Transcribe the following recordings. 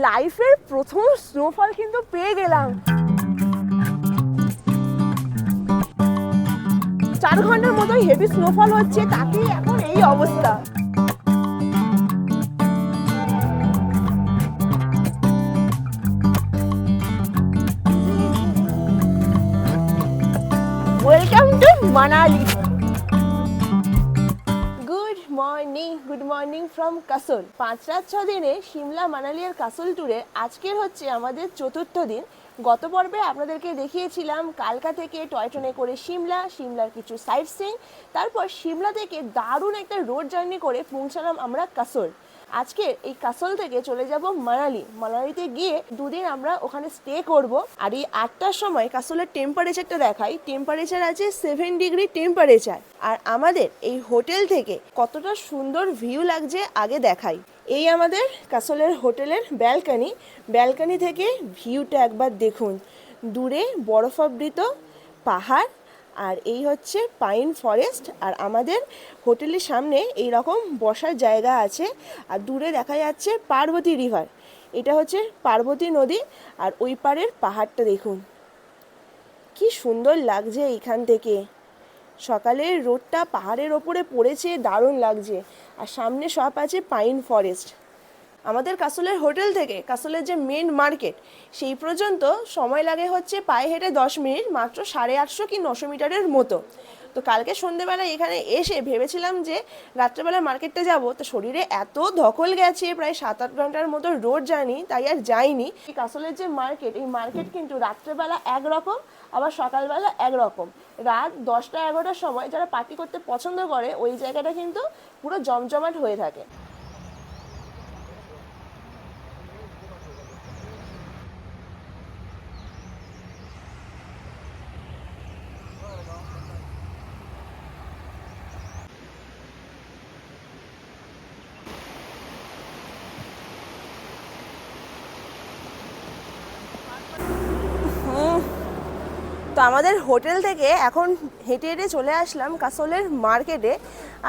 লাইফের প্রথম স্নোফল কিন্তু পেয়ে গেলাম। 4 ঘন্টার মতো হেভি স্নোফল হচ্ছে, তাতেই এখন এই অবস্থা। Welcome to Manali. Good morning from castle. 5 রাত 6 দিনে সিমলা, মানালি আর কাসল ট্যুরে আজকের হচ্ছে আমাদের 4র্থ দিন। গত পর্বে আপনাদেরকে দেখিয়েছিলাম কালকা থেকে টয় ট্রেনে করে সিমলার কিছু সাইট সিইং, তারপর সিমলা থেকে দারুণ একটা রোড জার্নি করে পৌঁছালাম আমরা কাসল। আজকে এই কাসল থেকে চলে যাব মানালিতে গিয়ে 2 দিন আমরা ওখানে স্টে করব। আর এই 8টার সময় কাসলের টেম্পারেচারটা দেখাই, টেম্পারেচার আছে 7 ডিগ্রি টেম্পারেচার। আর আমাদের এই হোটেল থেকে কতটা সুন্দর ভিউ লাগছে আগে দেখাই। এই আমাদের কাসলের হোটেলের ব্যালকনি থেকে ভিউটা একবার দেখুন। দূরে বরফাবৃত পাহাড়, আর এই হচ্ছে পাইন ফরেস্ট। আর আমাদের হোটেলের সামনে এই রকম বসার জায়গা আছে। আর দূরে দেখা যাচ্ছে পার্বতী রিভার, এটা হচ্ছে পার্বতী নদী। আর ওই পারের পাহাড়টা দেখুন, কি সুন্দর লাগছে এইখান থেকে। সকালের রোদটা পাহাড়ের ওপরে পড়েছে, দারুণ লাগছে। আর সামনে সব আছে পাইন ফরেস্ট। আমাদের কাসলের হোটেল থেকে কাসলের যে মেন মার্কেট সেই পর্যন্ত সময় লাগে হচ্ছে পায়ে হেঁটে 10 মিনিট, মাত্র 850 কি 900 মিটারের মতো। তো কালকে সন্ধ্যেবেলা এখানে এসে ভেবেছিলাম যে রাত্রেবেলা মার্কেটটা যাব, তো শরীরে এত ধকল গেছে, প্রায় 7-8 ঘন্টার মতো রোড জার্নি, তাই আর যাইনি। এই কাসলের যে মার্কেট, এই মার্কেট কিন্তু রাত্রেবেলা একরকম, আবার সকালবেলা একরকম। রাত 10টা-11টার সময় যারা পার্টি করতে পছন্দ করে ওই জায়গাটা কিন্তু পুরো জমজমাট হয়ে থাকে। তো আমাদের হোটেল থেকে এখন হেঁটে হেঁটে চলে আসলাম কাসলের মার্কেটে।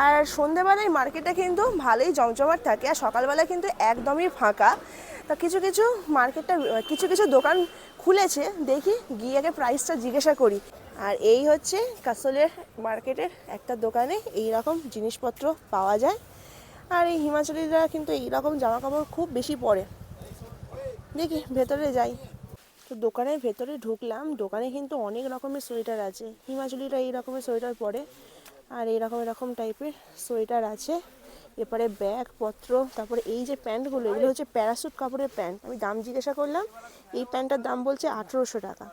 আর সন্ধ্যেবেলায় মার্কেটটা কিন্তু ভালোই জমজমাট থাকে, আর সকালবেলা কিন্তু একদমই ফাঁকা। তা কিছু কিছু দোকান খুলেছে, দেখি গিয়ে আগে প্রাইসটা জিজ্ঞাসা করি। আর এই হচ্ছে কাসলের মার্কেটের একটা দোকানে এই রকম জিনিসপত্র পাওয়া যায়। আর এই হিমাচলীরা কিন্তু এই রকম জামা কাপড় খুব বেশি পরে। দেখি ভেতরে যাই। তো দোকানের ভেতরে ঢুকলাম, দোকানে কিন্তু অনেক রকমের সোয়েটার আছে। হিমাচলীরা এই রকমের সোয়েটার পরে, আর এরকম টাইপের সোয়েটার আছে। এরপরে ব্যাগপত্র, তারপরে এই যে প্যান্টগুলো, এগুলো হচ্ছে প্যারাসুট কাপড়ের প্যান্ট। আমি দাম জিজ্ঞাসা করলাম, এই প্যান্টটার দাম বলছে 1800 টাকা।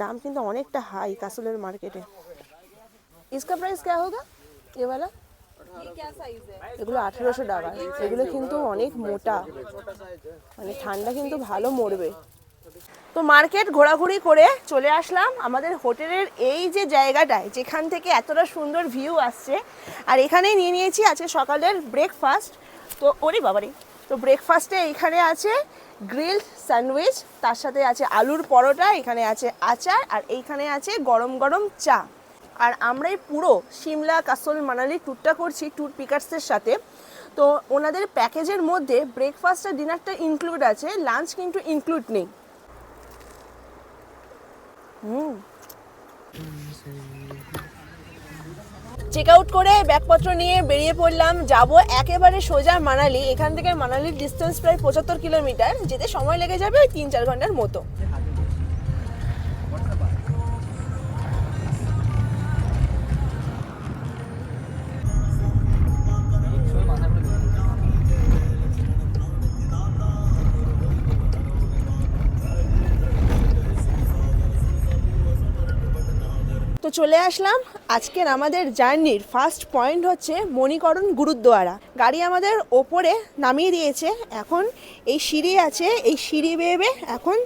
দাম কিন্তু অনেকটা হাই কাসলের মার্কেটে। इसका प्राइस क्या होगा ये वाला? এগুলো 1800 টাকা। এগুলো কিন্তু অনেক মোটা, মানে ঠান্ডা কিন্তু ভালো মরবে। তো মার্কেট ঘোরাঘুরি করে চলে আসলাম আমাদের হোটেলের এই যে জায়গাটায়, যেখান থেকে এতটা সুন্দর ভিউ আসছে। আর এখানেই নিয়ে নিয়েছি আজকে সকালের ব্রেকফাস্ট। তো ওরে বাবারে, তো ব্রেকফাস্টে এইখানে আছে গ্রিলড স্যান্ডউইচ, তার সাথে আছে আলুর পরোটা, এখানে আছে আচার, আর এইখানে আছে গরম গরম চা। আর আমরা এই পুরো সিমলা, কাসল, মানালি ট্যুরটা করছি ট্যুর পিকার্সের সাথে। তো ওনাদের প্যাকেজের মধ্যে ব্রেকফাস্ট আর ডিনারটা ইনক্লুড আছে, লাঞ্চ কিন্তু ইনক্লুড নেই। চেক আউট করে ব্যাগপত্র নিয়ে বেরিয়ে পড়লাম, যাব একেবারে সোজা মানালি। এখান থেকে মানালির ডিস্টেন্স প্রায় 75 কিলোমিটার, যেতে সময় লেগে যাবে 3-4 ঘন্টার মতো। তো চলে আসলাম আজকের আমাদের জার্নির ফার্স্ট পয়েন্ট হচ্ছে মণিকরণ গুরুদ্বারা। গাড়ি আমাদের ওপরে নামিয়ে দিয়েছে, এখন এই সিঁড়ি আছে, এই সিঁড়ি বেয়ে বেয়ে এখন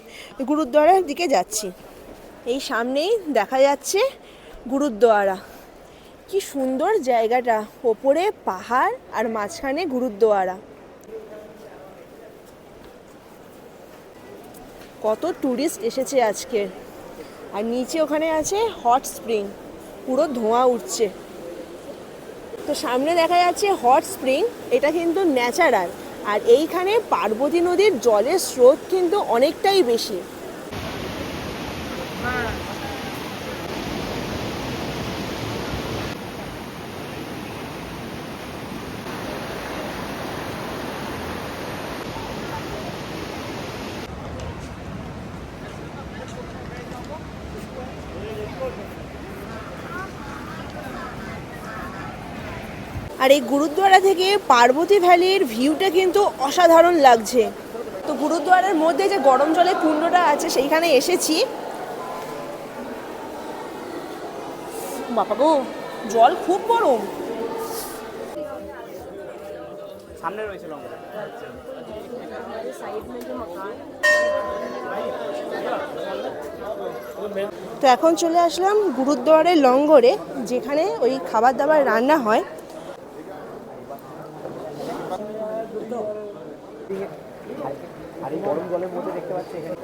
গুরুদ্বারার দিকে যাচ্ছি। এই সামনেই দেখা যাচ্ছে গুরুদ্বারা। কি সুন্দর জায়গাটা, ওপরে পাহাড় আর মাঝখানে গুরুদ্বারা। কত ট্যুরিস্ট এসেছে আজকে। আর নিচে ওখানে আছে হট স্প্রিং, পুরো ধোঁয়া উঠছে। তো সামনে দেখা যাচ্ছে হট স্প্রিং, এটা কিন্তু ন্যাচারাল। আর এইখানে পার্বতী নদীর জলের স্রোত কিন্তু অনেকটাই বেশি। আর এই গুরুদ্বারা থেকে পার্বতী ভ্যালির ভিউটা কিন্তু অসাধারণ লাগছে। তো গুরুদ্বারের মধ্যে যে গরম জলের কুণ্ডটা আছে সেইখানে এসেছি। বাবা গো, জল খুব গরম। সামনে রয়েছে লঙ্কা। তো এখন চলে আসলাম গুরুদ্বারের লঙ্গরে, যেখানে ওই খাবার দাবার রান্না হয়। আর এই গরম জলের মধ্যে দেখতে পাচ্ছি এখানে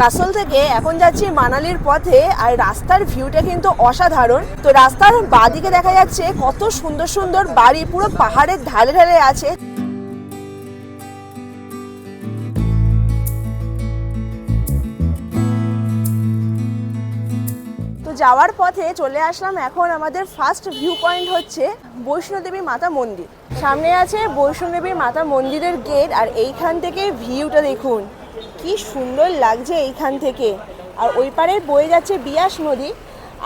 কাসল থেকে এখন যাচ্ছি মানালির পথে। আর রাস্তার ভিউটা কিন্তু অসাধারণ। তো রাস্তার বাঁদিকে দেখা যাচ্ছে কত সুন্দর সুন্দর বাড়ি, পুরো পাহাড়ের ঢালে ঢালে আছে। যাওয়ার পথে চলে আসলাম এখন আমাদের ফার্স্ট ভিউ পয়েন্ট হচ্ছে বৈষ্ণোদেবী মাতা মন্দির। সামনে আছে বৈষ্ণোদেবী মাতা মন্দিরের গেট। আর এইখান থেকে ভিউটা দেখুন কি সুন্দর লাগছে এইখান থেকে। আর ওই পারে বয়ে যাচ্ছে বিয়াস নদী।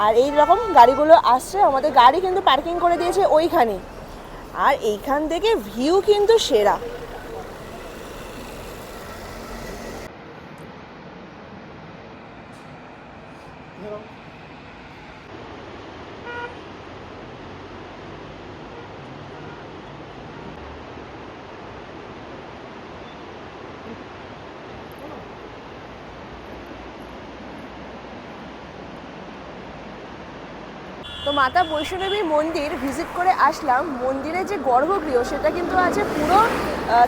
আর এই রকম গাড়িগুলো আসছে, আমাদের গাড়ি কিন্তু পার্কিং করে দিয়েছে ওইখানে। আর এইখান থেকে ভিউ কিন্তু সেরা। তো মাতা বৈষ্ণোদেবী মন্দির ভিজিট করে আসলাম। মন্দিরের যে গর্ভগৃহ সেটা কিন্তু আছে পুরো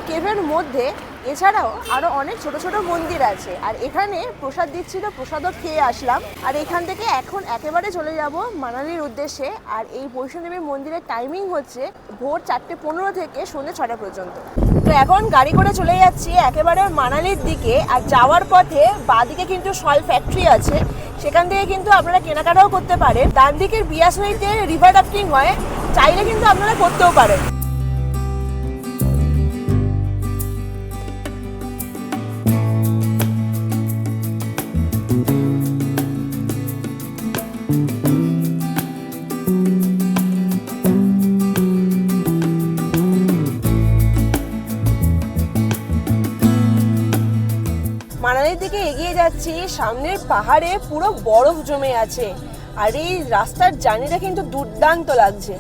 কেভের মধ্যে। এছাড়াও আরও অনেক ছোট ছোট মন্দির আছে। আর এখানে প্রসাদ দিচ্ছিল, প্রসাদও খেয়ে আসলাম। আর এখান থেকে এখন একেবারে চলে যাব মানালির উদ্দেশ্যে। আর এই বৈষ্ণোদেবী মন্দিরের টাইমিং হচ্ছে ভোর 4:15 থেকে সন্ধ্যে 6টা পর্যন্ত। তো এখন গাড়ি করে চলে যাচ্ছি একেবারে মানালির দিকে। আর যাওয়ার পথে বাঁদিকে কিন্তু সল ফ্যাক্টরি আছে, সেখান থেকে কিন্তু আপনারা কেনাকাটাও করতে পারেন। ডান দিকের বিয়াস নদীতে রিভার রাফটিং হয়, চাইলে কিন্তু আপনারা করতেও পারেন। মানালির দিকে এগিয়ে যাচ্ছি, সামনের পাহাড়ে পুরো বরফ জমে আছে। আর এই রাস্তার জার্নিটা কিন্তু দুর্দান্ত লাগছে।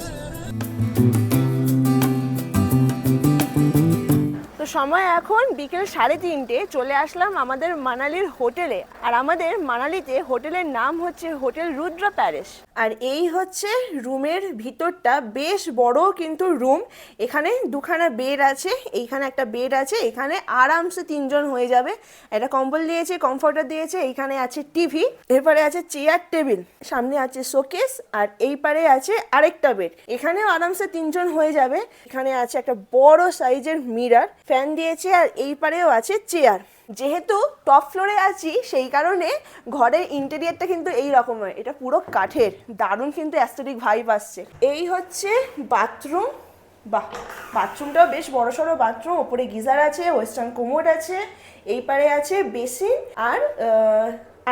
তো সময় এখন বিকেল 3:30। চলে আসলাম আমাদের মানালির হোটেলে। আর আমাদের মানালিতে হোটেলের নাম হচ্ছে হোটেল রুদ্র প্যালেস। আর এই হচ্ছে রুমের ভিতরটা, বেশ বড় কিন্তু রুম। এখানে দুখানা বেড আছে, এইখানে একটা বেড আছে, এখানে আরামসে 3 জন হয়ে যাবে। একটা কম্বল দিয়েছে, কমফর্টার দিয়েছে, এইখানে আছে টিভি, এরপরে আছে চেয়ার টেবিল, সামনে আছে শোকেস, আর এই পারে আছে আরেকটা বেড। এখানেও আরামসে 3 জন হয়ে যাবে। এখানে আছে একটা বড় সাইজের মিরর, ফ্যান দিয়েছে, আর এই পারেও আছে চেয়ার। যেহেতু টপ ফ্লোরে আছি সেই কারণে ঘরের ইন্টেরিয়ারটা কিন্তু এই রকম হয়, এটা পুরো কাঠের, দারুণ কিন্তু অ্যাস্থেটিক ভাইব আসছে। এই হচ্ছে বাথরুম। বাহ, বাথরুমটাও বেশ বড়সড় বাথরুম। ওপরে গিজার আছে, ওয়েস্টার্ন কোমোড আছে, এই পারে আছে বেসিন আর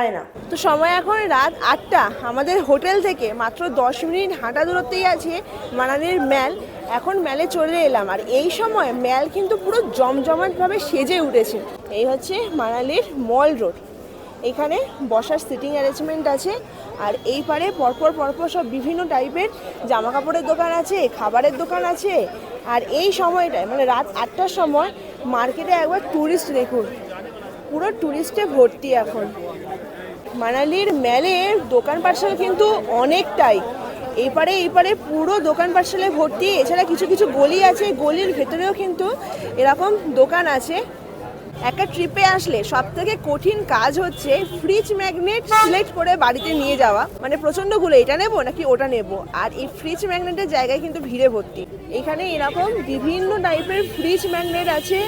আয়না। তো সময় এখন রাত 8টা। আমাদের হোটেল থেকে মাত্র 10 মিনিট হাঁটা দূরত্বেই আছে মানালির ম্যাল। এখন ম্যালে চলে এলাম। আর এই সময় ম্যাল কিন্তু পুরো জমজমাটভাবে সেজে উঠেছে। এই হচ্ছে মানালির মল রোড। এখানে বসার সিটিং অ্যারেঞ্জমেন্ট আছে। আর এই পারে পরপর পরপর সব বিভিন্ন টাইপের জামা কাপড়ের দোকান আছে, খাবারের দোকান আছে। আর এই সময়টায় মানে রাত 8টার সময় মার্কেটে একবার ট্যুরিস্ট দেখুন, পুরো ট্যুরিস্টে ভর্তি। এখন মানালির ম্যালের দোকান পার্সেল কিন্তু অনেকটাই। এইপারে পুরো দোকান পাশালে ভর্তি। এছাড়া কিছু কিছু গলি আছে, গলির ভেতরেও কিন্তু এরকম দোকান আছে। একটা ট্রিপে আসলে সব থেকে কঠিন কাজ হচ্ছে ফ্রিজ ম্যাগনেট সিলেক্ট করে বাড়িতে নিয়ে যাওয়া। মানে প্রচণ্ডগুলো এটা নেব নাকি ওটা নেব। আর এই ফ্রিজ ম্যাগনেটের জায়গায় কিন্তু ভিড়ে ভর্তি। এখানে এরকম বিভিন্ন টাইপের ফ্রিজ ম্যাগনেট আছে।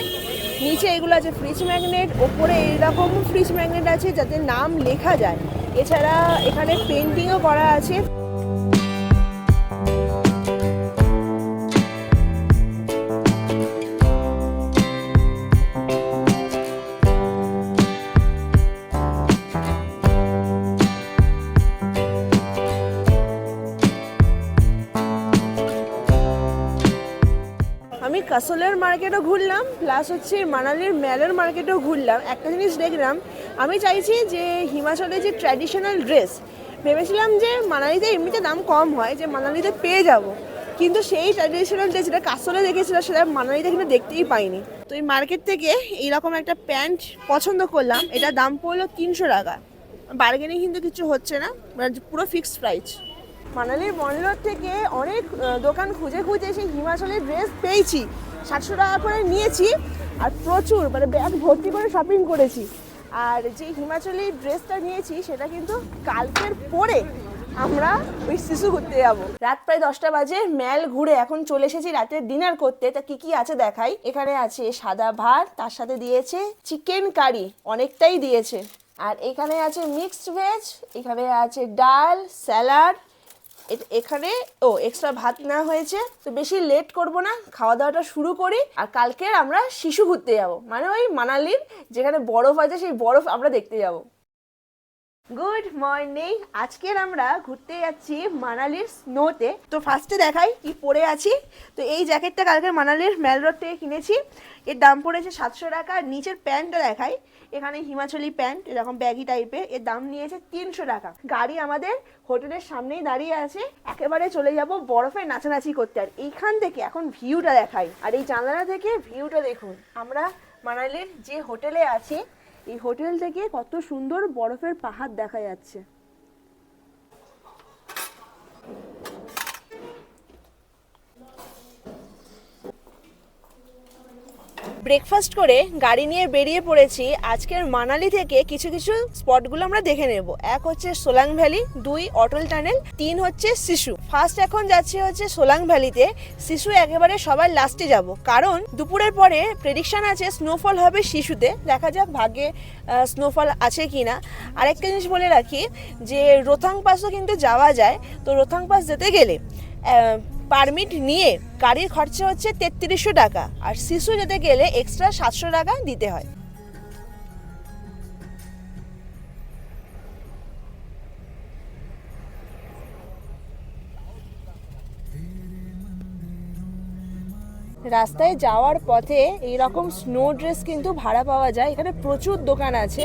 নিচে এগুলো আছে ফ্রিজ ম্যাগনেট, ওপরে এইরকম ফ্রিজ ম্যাগনেট আছে যাতে নাম লেখা যায়। এছাড়া এখানে পেন্টিংও করা আছে। আমি কাসলের মার্কেটও ঘুরলাম, প্লাস হচ্ছে মানালির মেলের মার্কেটও ঘুরলাম। একটা জিনিস দেখলাম, আমি চাইছি যে হিমাচলে যে ট্র্যাডিশনাল ড্রেস, ভেবেছিলাম যে মানালিতে এমনিতে দাম কম হয়, যে মানালিতে পেয়ে যাব, কিন্তু সেই ট্র্যাডিশনাল ড্রেস যেটা কাসলে দেখেছিলাম সেটা মানালিতে কিন্তু দেখতেই পাইনি। তো এই মার্কেট থেকে এইরকম একটা প্যান্ট পছন্দ করলাম। এটা দাম পড়লো 300 টাকা। বার্গেনিং কিন্তু কিছু হচ্ছে না, পুরো ফিক্সড প্রাইস। মানালির মল থেকে অনেক দোকান খুঁজে সেই হিমাচলের ড্রেস পেয়েছি। 700 টাকা করে নিয়েছি আর প্রচুর মানে ব্যাগ ভর্তি করে শপিং করেছি। আর যে হিমাচলি ড্রেসটা নিয়েছি সেটা কিন্তু কালকের পরে আমরা ওই শিশু ঘুরতে যাবো। রাত প্রায় 10টা বাজে, মেল ঘুরে এখন চলে এসেছি রাতের ডিনার করতে। তা কি কি আছে দেখাই। এখানে আছে সাদা ভাত, তার সাথে দিয়েছে চিকেন কারি, অনেকটাই দিয়েছে। আর এখানে আছে মিক্সড ভেজ, এখানে আছে ডাল, স্যালাড, এখানে এক্সট্রা ভাত নেওয়া হয়েছে। তো বেশি লেট করব না, খাওয়া দাওয়াটা শুরু করি। আর কালকে আমরা শিশু ঘুরতে যাব, মানে ওই মানালির যেখানে বরফ আছে সেই বরফ আমরা দেখতে যাব। Good morning. আজকের আমরা ঘুরতে যাচ্ছি মানালির স্নোতে। তো ফার্স্টে দেখাই কি পরে আছি। তো এই জ্যাকেটটা কালকে মানালির মেল রোড থেকে কিনেছি, এর দাম পড়েছে 700 টাকা। নিচের প্যান্টটা দেখাই, এখানে হিমাচলি প্যান্ট এরকম ব্যাগি টাইপের, এর দাম নিয়েছে 300 টাকা। গাড়ি আমাদের হোটেলের সামনেই দাঁড়িয়ে আছে, একেবারে চলে যাব বরফে নাচানাচি করতে। আর এইখান থেকে এখন ভিউটা দেখাই। আর এই জানালা থেকে ভিউটা দেখুন। আমরা মানালির যে হোটেলে আছি, এই হোটেল থেকে কত সুন্দর বরফের পাহাড় দেখা যাচ্ছে। ব্রেকফাস্ট করে গাড়ি নিয়ে বেরিয়ে পড়েছি। আজকের মানালি থেকে কিছু কিছু স্পটগুলো আমরা দেখে নেব। এক হচ্ছে সোলাং ভ্যালি, 2 অটল টানেল, 3 হচ্ছে শিশু। ফার্স্ট এখন যাচ্ছে হচ্ছে সোলাং ভ্যালিতে, শিশু একেবারে সবার লাস্টে যাব, কারণ দুপুরের পরে প্রেডিকশন আছে স্নোফল হবে শিশুতে। দেখা যাক ভাগ্যে স্নোফল আছে কিনা। আরেকটা জিনিস বলে রাখি যে রোথাং পাসও কিন্তু যাওয়া যায়। তো রোথাং পাস যেতে গেলে পারমিট নিয়ে গাড়ির খরচা হচ্ছে 3300 টাকা, আর শিশু যেতে গেলে এক্সট্রা 700 টাকা দিতে হয়। রাস্তায় যাওয়ার পথে এইরকম স্নো ড্রেস কিন্তু ভাড়া পাওয়া যায়। এখানে প্রচুর দোকান আছে।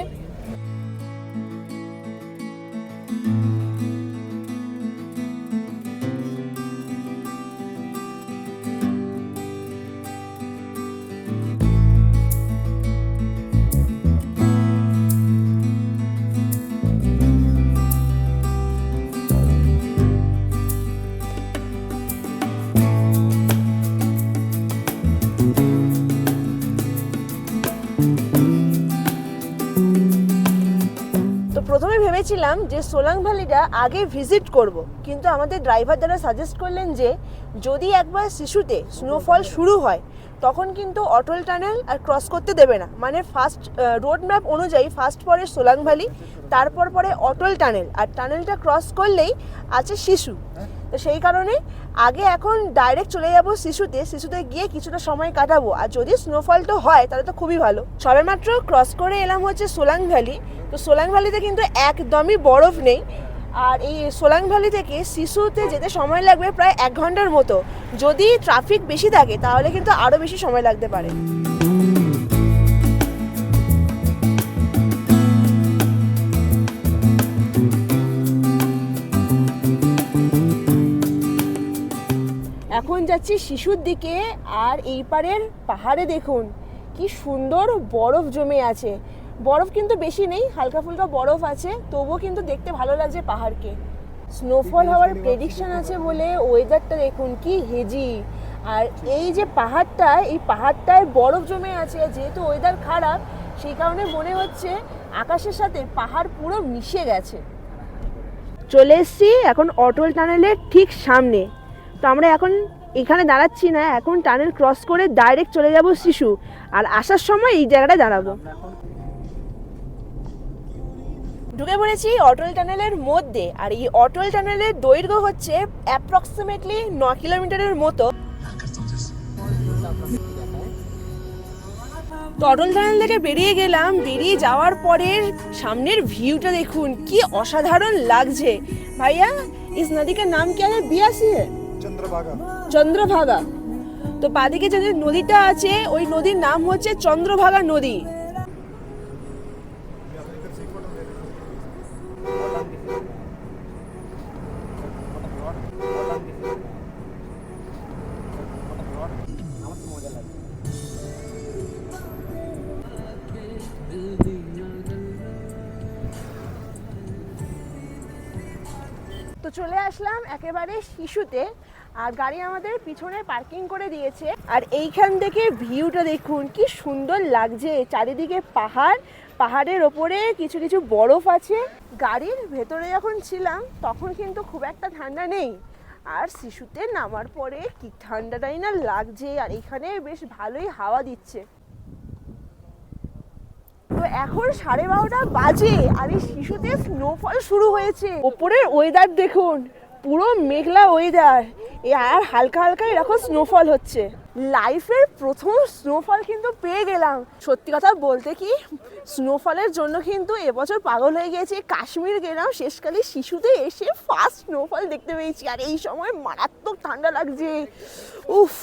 প্রথমে ভেবেছিলাম যে সোলাং ভ্যালিটা আগে ভিজিট করব, কিন্তু আমাদের ড্রাইভার দ্বারা সাজেস্ট করলেন যে যদি একবার শিশুতে স্নোফল শুরু হয় তখন কিন্তু অটল টানেল আর ক্রস করতে দেবে না। মানে ফার্স্ট রোড ম্যাপ অনুযায়ী ফার্স্ট পরে সোলাং ভ্যালি, তারপর পরে অটল টানেল, আর টানেলটা ক্রস করলেই আছে শিশু। তো সেই কারণে আগে এখন ডাইরেক্ট চলে যাব শিশুতে গিয়ে কিছুটা সময় কাটাবো। আর যদি স্নোফলটা হয় তাহলে তো খুবই ভালো। সবেমাত্র ক্রস করে এলাম হচ্ছে সোলাং ভ্যালি। তো সোলাং ভ্যালিতে কিন্তু একদমই বরফ নেই। আর এই সোলাং ভ্যালি থেকে শিশুতে যেতে সময় লাগবে প্রায় 1 ঘন্টার মতো। যদি ট্রাফিক বেশি থাকে তাহলে কিন্তু আরও বেশি সময় লাগতে পারে। এখন যাচ্ছি শিশুর দিকে। আর এই পারের পাহাড়ে দেখুন কি সুন্দর বরফ জমে আছে। বরফ কিন্তু বেশি নেই, হালকা ফুলকা বরফ আছে, তবুও কিন্তু দেখতে ভালো লাগছে পাহাড়কে। স্নোফল হওয়ার প্রেডিকশন আছে বলে ওয়েদারটা দেখুন কি হেজি। আর এই যে পাহাড়টা, এই পাহাড়টায় বরফ জমে আছে, যেহেতু ওয়েদার খারাপ সেই কারণে মনে হচ্ছে আকাশের সাথে পাহাড় পুরো মিশে গেছে। চলে এসছি এখন অটল টানেলের ঠিক সামনে। তো আমরা এখন এখানে দাঁড়াচ্ছি না, এখন টানেল ক্রস করে ডাইরেক্ট চলে যাব শিশু। আর আসার সময় এই জায়গাটায় দাঁড়াবো। ঢুকে পড়েছি অটল টানেলের মধ্যে। আর এই অটল টানেলের দৈর্ঘ্য হচ্ছে অ্যাপ্রক্সিমেটলি 9 কিলোমিটারের মতো। তো অটল টানেল থেকে বেরিয়ে গেলাম। বেরিয়ে যাওয়ার পরে সামনের ভিউটা দেখুন কি অসাধারণ লাগছে। ভাইয়া ইস নদী কা নাম क्या है? बियासी है চন্দ্রভাগা। তো বাদিকে যে নদীটা আছে ওই নদীর নাম হচ্ছে চন্দ্রভাগা নদী। তো চলে আসলাম একেবারে শিশুতে। আর গাড়ি আমাদের পিছনে পার্কিং করে দিয়েছে। আর এইখান থেকে ভিউটা দেখুন কি সুন্দর লাগছে। চারিদিকে পাহাড়, পাহাড়ের ওপরে কিছু কিছু বরফ আছে। গাড়ির ভেতরে যখন ছিলাম তখন কিন্তু খুব একটা ঠান্ডা নেই। আর শিশুতে নামার পরে কি ঠান্ডাটাই না লাগছে। আর এখানে বেশ ভালোই হাওয়া দিচ্ছে। তো এখন 12:30 বাজে আর এই শিশুতে স্নোফল শুরু হয়েছে। ওপরের ওয়েদার দেখুন পুরো মেঘলা ওয়েদার, আর হালকা হালকা এরকম স্নোফল হচ্ছে। লাইফের প্রথম স্নোফল কিন্তু পেয়ে গেলাম। সত্যি কথা বলতে কি স্নোফলের জন্য কিন্তু এবছর পাগল হয়ে গেছে। কাশ্মীর গেলাম শেষকালে, শিশুতে এসে ফার্স্ট স্নোফল দেখতে পেয়েছি। আর এই সময় মারাত্মক ঠান্ডা লাগছে। উফ,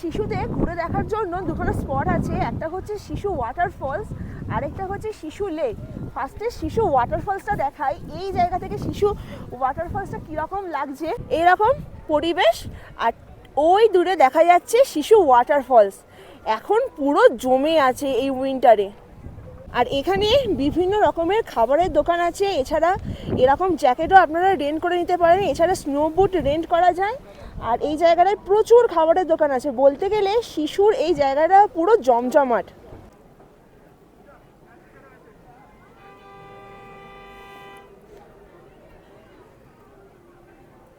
শিশুতে ঘুরে দেখার জন্য দুখানা স্পট আছে। একটা হচ্ছে শিশু ওয়াটারফলস, আরেকটা হচ্ছে শিশু লেক। ফার্স্টে শিশু ওয়াটারফলসটা দেখাই। এই জায়গা থেকে শিশু ওয়াটারফলসটা কীরকম লাগছে, এরকম পরিবেশ। আর ওই দূরে দেখা যাচ্ছে শিশু ওয়াটারফলস। এখন পুরো জমে আছে এই উইন্টারে। আর এখানে বিভিন্ন রকমের খাবারের দোকান আছে। এছাড়া এরকম জ্যাকেটও আপনারা রেন্ট করে নিতে পারেন। এছাড়া স্নো বুট রেন্ট করা যায়। আর এই জায়গাটায় প্রচুর খাবারের দোকান আছে। বলতে গেলে শিশুর এই জায়গাটা পুরো জমজমাট।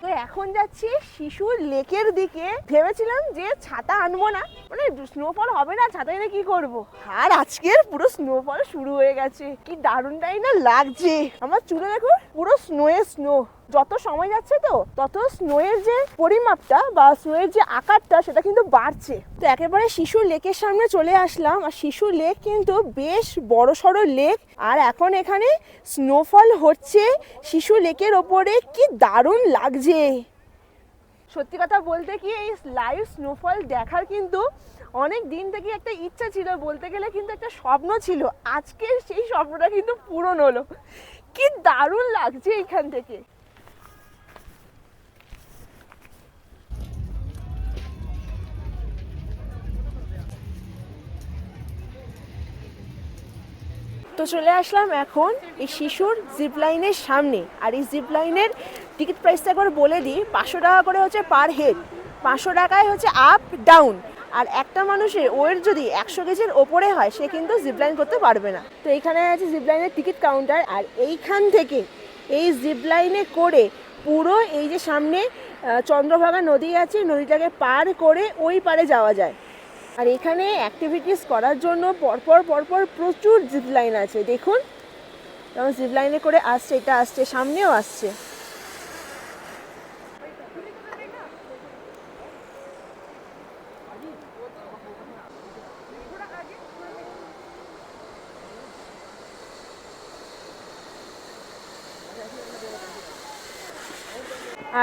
তো এখন যাচ্ছি শিশুর লেকের দিকে। ভেবেছিলাম যে ছাতা আনবো না, মানে স্নোফল হবে না, ছাতা এনে কি করবো। আর আজকের পুরো স্নোফল শুরু হয়ে গেছে। কি দারুণটাই না লাগছে। আমার চুলে দেখুন পুরো স্নোয়ে স্নো। যত সময় যাচ্ছে তো তত স্নোয়ের যে পরিমাপটা বা স্নোয়ের যে আকারটা সেটা কিন্তু বাড়ছে। তো একেবারে শিশু লেকের সামনে চলে আসলাম। আর শিশু লেক কিন্তু বেশ বড় সড়ো লেক। আর এখন এখানে স্নোফল হচ্ছে শিশু লেকের ওপরে। কি দারুণ লাগছে। সত্যি কথা বলতে কি এই লাইভ স্নোফল দেখার কিন্তু অনেক দিন থেকে একটা ইচ্ছা ছিল। বলতে গেলে কিন্তু একটা স্বপ্ন ছিল। আজকে সেই স্বপ্নটা কিন্তু পূরণ হলো। কি দারুণ লাগছে এখান থেকে। তো চলে আসলাম এখন এই শিশুর জিপ লাইনের সামনে। আর এই জিপ লাইনের টিকিট প্রাইসটা একবার বলে দিই, 500 টাকা করে হচ্ছে পার হেড। 500 টাকায় হচ্ছে আপ ডাউন। আর একটা মানুষের ওয়েট যদি 100 কেজির ওপরে হয় সে কিন্তু জিপ লাইন করতে পারবে না। তো এইখানে আছে জিপ লাইনের টিকিট কাউন্টার। আর এইখান থেকে এই জিপ লাইনে করে পুরো এই যে সামনে চন্দ্রভাগা নদী আছে, নদীটাকে পার করে ওই পারে যাওয়া যায়। আর এখানে অ্যাক্টিভিটিস করার জন্য পরপর পরপর প্রচুর জিপ লাইন আছে। দেখুন যেমন জিপ লাইনে করে আসছে, এটা আসছে, সামনেও আসছে।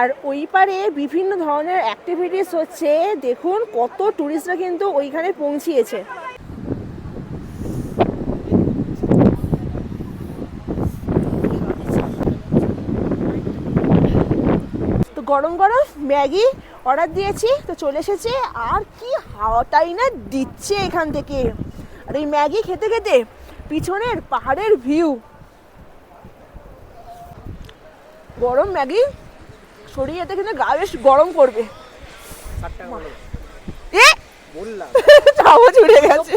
আর ওই পারে বিভিন্ন ধরনের অ্যাক্টিভিটিস হচ্ছে। দেখুন কত টুরিস্টরা কিন্তু ওইখানে পৌঁছিয়েছে। তো গরম গরম ম্যাগি অর্ডার দিয়েছি, তো চলে এসেছে। আর কি হাওয়াটাই না দিচ্ছে এখান থেকে। আর এই ম্যাগি খেতে খেতে পিছনের পাহাড়ের ভিউ। গরম ম্যাগি সরিয়ে যেতে কিন্তু গা বেশ গরম করবে। চামচ উড়ে গেছে,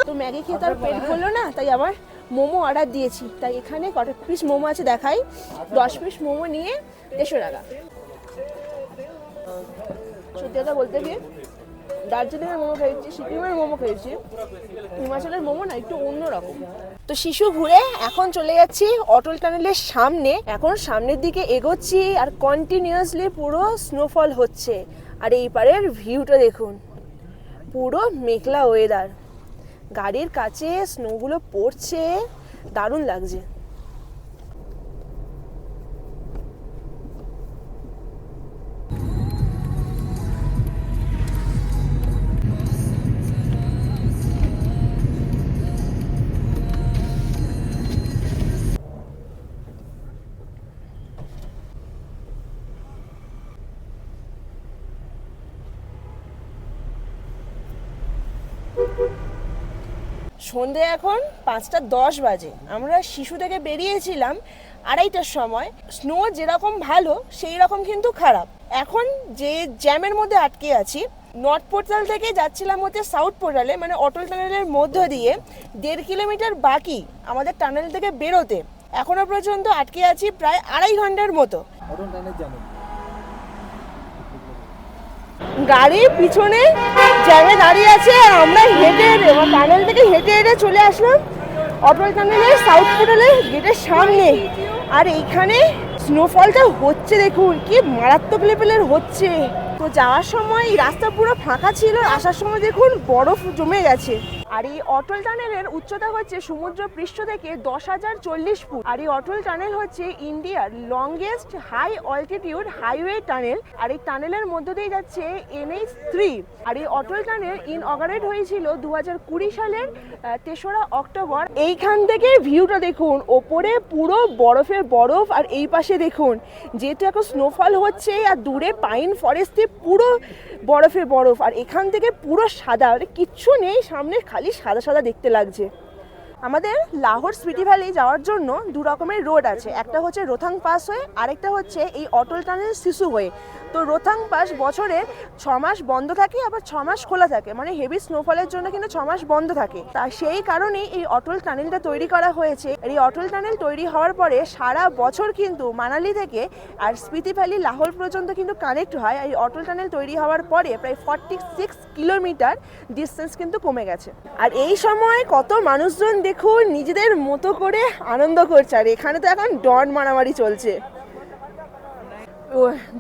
তো ম্যাগি খেয়ে তার পেট ভরলো না, তাই আবার মোমো অর্ডার দিয়েছি। তাই এখানে কত পিস মোমো আছে দেখাই। 10 পিস মোমো নিয়ে 150 টাকা। সত্যি কথা বলতে কি, দার্জিলিংয়ের মোমো খেয়েছি, সিকিমের মোমো খেয়েছি, হিমাচলের মোমো না একটু অন্যরকম। তো শিশু ঘুরে এখন চলে যাচ্ছি অটল টানেলের সামনে। এখন সামনের দিকে এগোচ্ছি আর কন্টিনিউয়াসলি পুরো স্নোফল হচ্ছে। আর এই পারের ভিউটা দেখুন, পুরো মেঘলা ওয়েদার, গাড়ির কাছে স্নোগুলো পড়ছে, দারুণ লাগছে। সন্ধে এখন 5:10 বাজে। আমরা শিশু থেকে বেরিয়েছিলাম 2:30টার সময়। স্নো যেরকম ভালো সেই রকম কিন্তু খারাপ। এখন যে জ্যামের মধ্যে আটকে আছি, নর্থ পোর্টাল থেকে যাচ্ছিলাম হচ্ছে সাউথ পোর্টালে, মানে অটল টানেলের মধ্য দিয়ে 1.5 কিলোমিটার বাকি আমাদের টানেল থেকে বেরোতে। এখনো পর্যন্ত আটকে আছি প্রায় 2.5 ঘন্টার মতো। গাড়ি পিছনে জ্যামে দাঁড়িয়ে আছে আর আমরা হেঁটে টানেল থেকে হেঁটে চলে আসলাম অটল টানেলের সাউথ পোর্টালের গেটের সামনে। আর এইখানে স্নোফলটা হচ্ছে, দেখুন কি মারাত্মক লেভেলের হচ্ছে। তো যাওয়ার সময় এই রাস্তা পুরো ফাঁকা ছিল, আসার সময় দেখুন বরফ জমে গেছে। আর এই অটল টানেলের উচ্চতা হচ্ছে সমুদ্র পৃষ্ঠ থেকে 10,040 ফুট। আর এই অটল টানেল হচ্ছে ইন্ডিয়ার longest high altitude highway tunnel. আর এই টানেলের মধ্য দিয়ে যাচ্ছে NH3। আর এই অটল টানেল ইনঅগারেট হয়েছিল 2020 সালের 3রা অক্টোবর। এইখান থেকে ভিউটা দেখুন, ওপরে পুরো বরফে বরফ, আর এই পাশে দেখুন যেহেতু এখন স্নোফল হচ্ছে আর দূরে পাইন ফরেস্টে পুরো বরফে বরফ। আর এখান থেকে পুরো সাদা, মানে কিচ্ছু নেই সামনে, খালি সাদা সাদা দেখতে লাগছে। আমাদের লাহোর স্পিতি ভ্যালি যাওয়ার জন্য 2 রকমের রোড আছে, একটা হচ্ছে রোথাং পাস হয়ে, আরেকটা হচ্ছে এই অটল টানেল শিশু হয়ে। তো রোথাং পাস বছরে 6 মাস বন্ধ থাকে, আবার 6 মাস খোলা থাকে, মানে হেভি স্নোফলের জন্য কিন্তু 6 মাস বন্ধ থাকে। তা সেই কারণেই এই অটল টানেলটা তৈরি করা হয়েছে। এই অটল টানেল তৈরি হওয়ার পরে সারা বছর কিন্তু মানালি থেকে আর স্পিতি ভ্যালি লাহোর পর্যন্ত কিন্তু কানেক্ট হয়। এই অটল টানেল তৈরি হওয়ার পরে প্রায় 46 কিলোমিটার ডিস্টেন্স কিন্তু কমে গেছে। আর এই সময় কত মানুষজন দেখুন নিজেদের মতো করে আনন্দ করছে। আর এখানে তো এখন ডন মারামারি চলছে।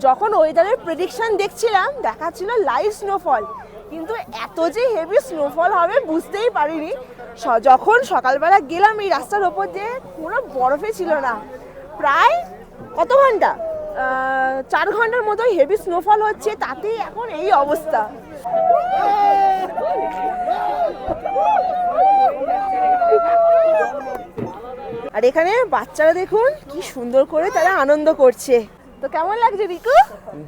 যখন ওয়েদারের প্রেডিকশন দেখছিলাম দেখাচ্ছিল লাইট স্নোফল, কিন্তু এত যে হেভি স্নোফল হবে বুঝতেই পারিনি। যখন সকালবেলা গেলাম এই রাস্তার ওপর দিয়ে কোনো বরফে ছিল না। প্রায় কত ঘন্টা, 4 ঘন্টার মতো হেভি স্নোফল হচ্ছে, তাতেই এখন এই অবস্থা। আর এখানে বাচ্চারা দেখুন কি সুন্দর করে তারা আনন্দ করছে। তো কেমন লাগছে রিকু?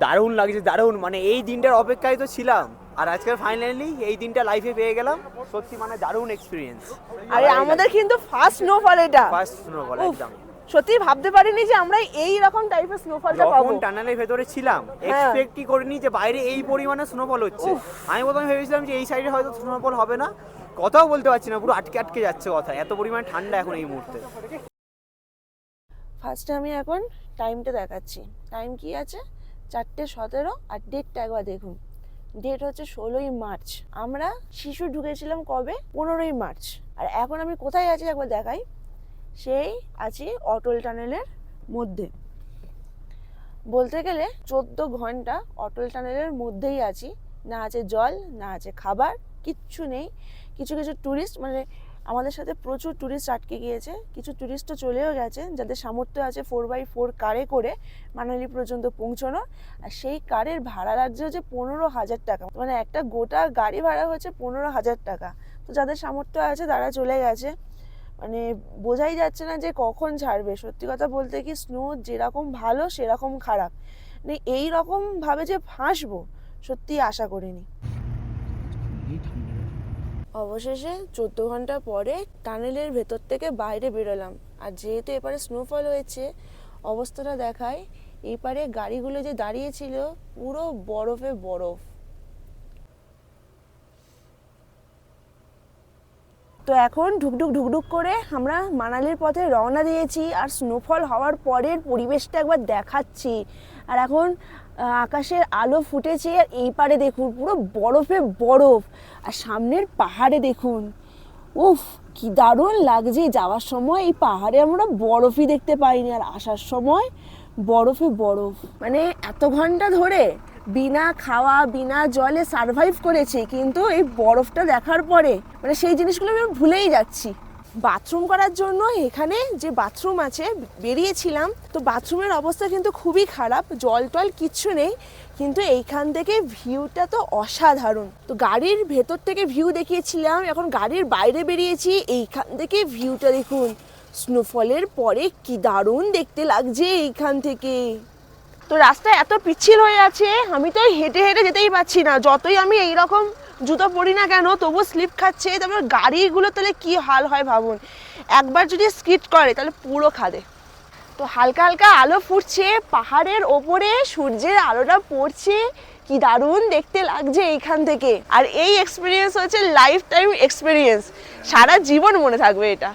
দারুণ লাগছে, দারুণ। মানে এই দিনটার অপেক্ষায় তো ছিলাম, আর আজকে ফাইনালি এই দিনটা লাইফে পেয়ে গেলাম। সত্যি মানে দারুণ এক্সপিরিয়েন্স। আরে আমাদের কিন্তু ফার্স্ট স্নোফল এটা, ফার্স্ট স্নোফল একদম। সত্যি ভাবতে পারিনি যে আমরা এই রকম টাইপের স্নোফলটা পাবো। যখন টানেলের ভেতরে ছিলাম এক্সপেক্টই করিনি যে বাইরে এই পরিমাণে স্নোফল হচ্ছে। আমি প্রথমে ভেবেছিলাম যে এই সাইডে হয়তো স্নোফল হবে না, কথাও বলতে পারছি না, পুরো আটকে আটকে যাচ্ছে কথা, এত পরিমাণে ঠান্ডা এখন এই মুহূর্তে। ফার্স্টে আমি এখন টাইমটা দেখাচ্ছি। টাইম কি আছে 4:17, আর ডেটটা একবার দেখুন। ডেট হচ্ছে 16ই মার্চ। আমরা শিশু ঢুকেছিলাম কবে? 15ই মার্চ। আর এখন আমি কোথায় আছি একবার দেখাই। সেই আছি অটল টানেলের মধ্যে। বলতে গেলে 14 ঘন্টা অটল টানেলের মধ্যেই আছি। না আছে জল, না আছে খাবার, কিচ্ছু নেই। কিছু কিছু ট্যুরিস্ট, মানে আমাদের সাথে প্রচুর ট্যুরিস্ট আটকে গিয়েছে। কিছু ট্যুরিস্ট তো চলেও গেছে যাদের সামর্থ্য আছে 4x4 কারে করে মানালি পর্যন্ত পৌঁছানোর। আর সেই কারের ভাড়া লাগছে হচ্ছে 15,000 টাকা, মানে একটা গোটা গাড়ি ভাড়া হচ্ছে 15,000 টাকা। তো যাদের সামর্থ্য আছে তারা চলে গেছে, মানে বোঝাই যাচ্ছে না যে কখন ছাড়বে। সত্যি কথা বলতে কি, স্নো যেরকম ভালো সেরকম খারাপ, মানে এইরকম ভাবে যে ফাঁসবো সত্যি আশা করিনি। অবশেষে 14 ঘন্টা পরে টানেলের ভেতর থেকে বাইরে বেরোলাম। আর যেহেতু এবারে স্নোফল হয়েছে, অবস্থাটা দেখায়। এই পারে গাড়িগুলো যে দাঁড়িয়েছিল পুরো বরফে বরফ। তো এখন ঢুকঢুক ঢুকঢুক করে আমরা মানালির পথে রওনা দিয়েছি, আর স্নোফল হওয়ার পরের পরিবেশটা একবার দেখাচ্ছি। আর এখন আকাশের আলো ফুটেছে, আর এই পারে দেখুন পুরো বরফে বরফ, আর সামনের পাহাড়ে দেখুন, উফ কি দারুণ লাগছে। যাওয়ার সময় এই পাহাড়ে আমরা বরফই দেখতে পাইনি, আর আসার সময় বরফে বরফ। মানে এত ঘন্টা ধরে বিনা খাওয়া বিনা জলে সারভাইভ করেছি, কিন্তু এই বরফটা দেখার পরে মানে সেই জিনিসগুলো আমি ভুলেই যাচ্ছি। বাথরুম করার জন্য এখানে যে বাথরুম আছে বেরিয়েছিলাম, তো বাথরুমের অবস্থা কিন্তু খুবই খারাপ, জল টল কিচ্ছু নেই, কিন্তু এইখান থেকে ভিউটা তো অসাধারণ। তো গাড়ির ভেতর থেকে ভিউ দেখিয়েছিলাম, এখন গাড়ির বাইরে বেরিয়েছি, এইখান থেকে ভিউটা দেখুন। স্নোফলের পরে কি দারুণ দেখতে লাগছে এইখান থেকে। তো রাস্তা এত পিচ্ছিল হয়ে আছে, আমি তো হেঁটে হেঁটে যেতেই পারছি না, যতই আমি এইরকম জুতো পরি না কেন তবু স্লিপ খাচ্ছে। তারপর গাড়িগুলো তাহলে কি হাল হয় ভাবুন, একবার যদি স্কিড করে তাহলে পুরো খাদে। তো হালকা হালকা আলো ফুটছে, পাহাড়ের ওপরে সূর্যের আলোটা পড়ছে, কি দারুণ দেখতে লাগছে এইখান থেকে। আর এই এক্সপিরিয়েন্স হচ্ছে লাইফ টাইম এক্সপিরিয়েন্স, সারা জীবন মনে থাকবে এটা।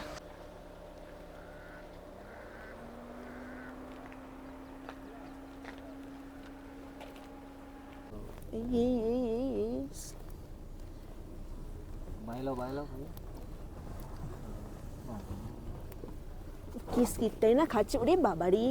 কি স্কিটটাই না খাচ্ছে, ওরে বাবারি।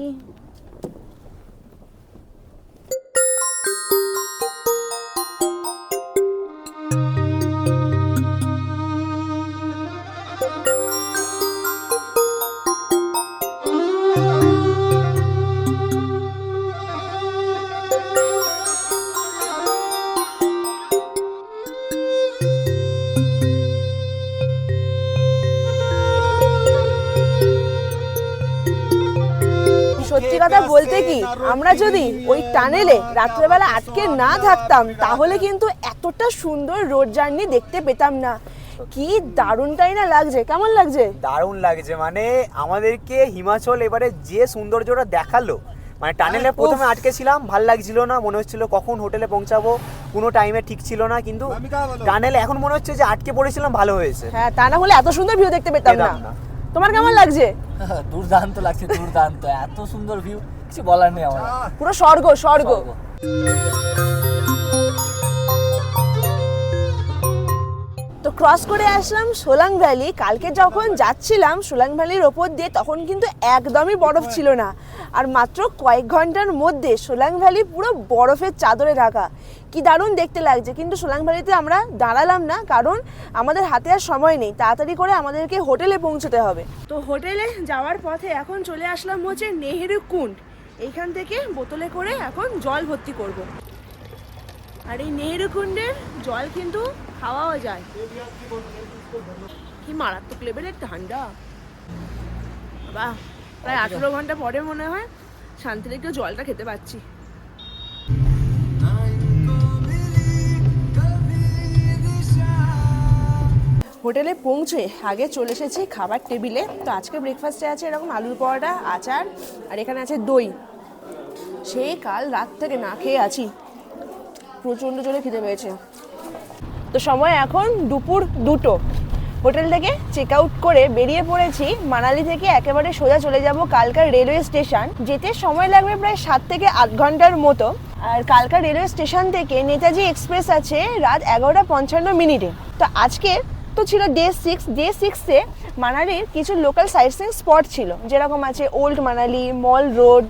সত্যি কথা বলতে কি, আমরা যদি ওই টানেলে রাত্রেবেলা আটকে না থাকতাম তাহলে কিন্তু এতটা সুন্দর রোড জার্নি দেখতে পেতাম না। কি দারুণটাই না লাগছে, কেমন লাগছে? দারুণ লাগছে, মানে আমাদেরকে হিমাচল এবারে যে সৌন্দর্যটা দেখালো। মানে টানেলে প্রথমে আটকে ছিলাম, ভাল লাগছিল না, মনে হচ্ছিল কখন হোটেলে পৌঁছাবো, কোনো টাইমে ঠিক ছিল না, কিন্তু টানেলে এখন মনে হচ্ছে যে আটকে পড়েছিলাম ভালো হয়েছে। হ্যাঁ, তা না হলে এত সুন্দর ভিউ দেখতে পেতাম না। তোমার কেমন লাগছে? দুর্দান্ত লাগছে, দুর্দান্ত, এত সুন্দর ভিউ, কিছু বলার নেই আমার, পুরো স্বর্গ স্বর্গ। তো ক্রস করে আসলাম সোলাং ভ্যালি। কালকে যখন যাচ্ছিলাম সোলাং ভ্যালির ওপর দিয়ে তখন কিন্তু একদমই বরফ ছিল না, আর মাত্র কয়েক ঘন্টার মধ্যে সোলাং ভ্যালি পুরো বরফের চাদরে ঢাকা। কি দারুণ দেখতে লাগছে। কিন্তু সোলাং ভ্যালিতে আমরা দাঁড়ালাম না, কারণ আমাদের হাতে আর সময় নেই, তাড়াতাড়ি করে আমাদেরকে হোটেলে পৌঁছতে হবে। তো হোটেলে যাওয়ার পথে এখন চলে আসলাম হচ্ছে নেহেরু কুণ্ড। এইখান থেকে বোতলে করে এখন জল ভর্তি করব। আর এই নেহেরু কুণ্ডের জল কিন্তু খাওয়াও যায়। কি মারাত্মক লেভেলের ঠান্ডা, বাহ! প্রায় 18 ঘন্টা পরে মনে হয় শান্তিতে একটু জলটা খেতে পাচ্ছি। হোটেলে পৌঁছে আগে চলে এসেছি খাবার টেবিলে। তো আজকে ব্রেকফাস্টে আছে এরকম আলুর পরোটা, আচার, আর এখানে আছে দই। সেই কাল রাত থেকে না খেয়ে আছি, প্রচণ্ড জোরে খিদে পেয়েছে। তো সময় এখন দুপুর 2টো। হোটেল থেকে চেক আউট করে বেরিয়ে পড়েছি। মানালি থেকে একেবারে সোজা চলে যাব কালকার রেলওয়ে স্টেশন। যেতে সময় লাগবে প্রায় 7 থেকে 8 ঘন্টার মতো। আর কালকার রেলওয়ে স্টেশন থেকে নেতাজি এক্সপ্রেস আছে রাত 11:55। তো আজকে তো ছিল ডে 6। ডে 6-এ মানালির কিছু লোকাল সাইট সিইং স্পট ছিল, যেরকম আছে ওল্ড মানালি, মল রোড,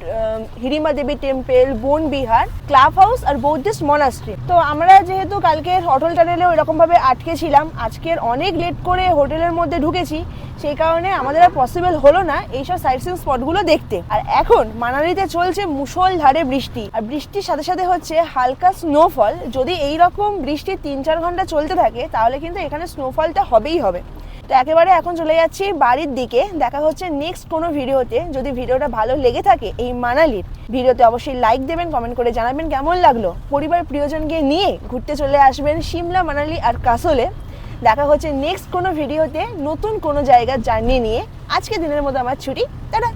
হিরিমা দেবী টেম্পল, বন বিহার, ক্লাব হাউস আর বৌদ্ধিস্ট মনাস্ট্রি। তো আমরা যেহেতু কালকে অটল টানেলে ওইরকমভাবে আটকে ছিলাম, আজকের অনেক লেট করে হোটেলের মধ্যে ঢুকেছি, সেই কারণে আমাদের আর পসিবল হলো না এইসব সাইট সিইং স্পটগুলো দেখতে। আর এখন মানালিতে চলছে মুষলধারে বৃষ্টি, আর বৃষ্টির সাথে সাথে হচ্ছে হালকা স্নোফল। যদি এইরকম বৃষ্টি 3-4 ঘন্টা চলতে থাকে তাহলে কিন্তু এখানে স্নোফলটা হবেই হবে। তো একেবারে এখন চলে যাচ্ছি বাড়ির দিকে। দেখা হচ্ছে নেক্সট কোনো ভিডিওতে। যদি ভিডিওটা ভালো লেগে থাকে এই মানালির ভিডিওতে অবশ্যই লাইক দেবেন, কমেন্ট করে জানাবেন কেমন লাগলো। পরিবার প্রিয়জনকে নিয়ে ঘুরতে চলে আসবেন সিমলা, মানালি আর কাসলে। দেখা হচ্ছে নেক্সট কোনো ভিডিওতে নতুন কোনো জায়গার জার্নি নিয়ে। আজকে দিনের মতো আমার ছুটি, টাটা।